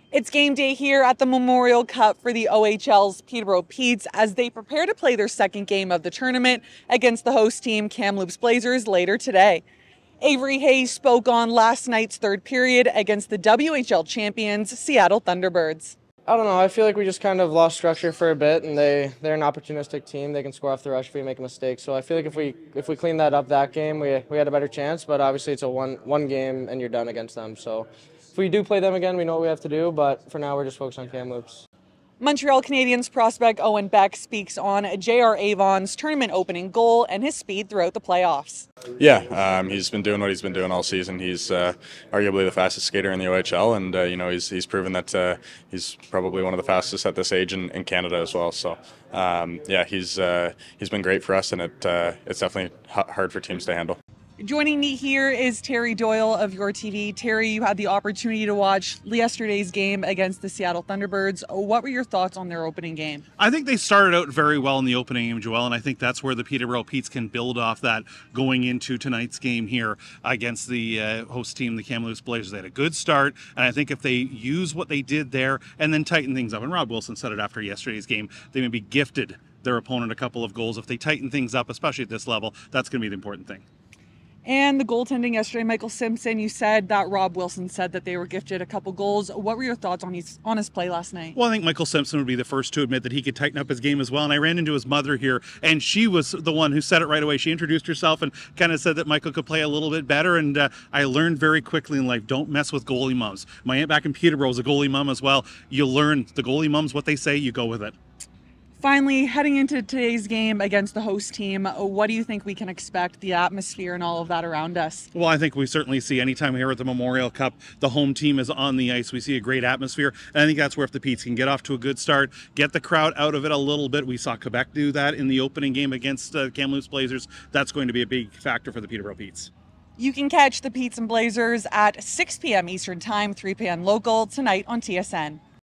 It's game day here at the Memorial Cup for the OHL's Peterborough Petes as they prepare to play their second game of the tournament against the host team Kamloops Blazers later today. Avery Hayes spoke on last night's third period against the WHL champions Seattle Thunderbirds. I don't know. I feel like we just kind of lost structure for a bit, and they're an opportunistic team. They can score off the rush if we make a mistake. So I feel like if we clean that up that game, we had a better chance. But obviously, it's a one game, and you're done against them. So if we do play them again, we know what we have to do. But for now, we're just focused on Kamloops. Montreal Canadiens prospect Owen Beck speaks on J.R. Avon's tournament opening goal and his speed throughout the playoffs. Yeah, he's been doing what he's been doing all season. He's arguably the fastest skater in the OHL, and he's proven that he's probably one of the fastest at this age in Canada as well. So yeah, he's been great for us, and it's definitely hard for teams to handle. Joining me here is Terry Doyle of Your TV. Terry, you had the opportunity to watch yesterday's game against the Seattle Thunderbirds. What were your thoughts on their opening game? I think they started out very well in the opening game, Joelle, and I think that's where the Peterborough Petes can build off that going into tonight's game here against the host team, the Kamloops Blazers. They had a good start, and I think if they use what they did there and then tighten things up, and Rob Wilson said it after yesterday's game, they may be gifted their opponent a couple of goals. If they tighten things up, especially at this level, that's going to be the important thing. And the goaltending yesterday, Michael Simpson, you said that Rob Wilson said that they were gifted a couple goals. What were your thoughts on his play last night? Well, I think Michael Simpson would be the first to admit that he could tighten up his game as well. And I ran into his mother here, and she was the one who said it right away. She introduced herself and kind of said that Michael could play a little bit better. And I learned very quickly in life, don't mess with goalie mums. My aunt back in Peterborough was a goalie mum as well. You learn the goalie mums, what they say, you go with it. Finally, heading into today's game against the host team, what do you think we can expect, the atmosphere and all of that around us? Well, I think we certainly see anytime here at the Memorial Cup, the home team is on the ice. We see a great atmosphere, and I think that's where if the Petes can get off to a good start, get the crowd out of it a little bit. We saw Quebec do that in the opening game against Kamloops Blazers. That's going to be a big factor for the Peterborough Petes. You can catch the Petes and Blazers at 6 p.m. Eastern Time, 3 p.m. local tonight on TSN.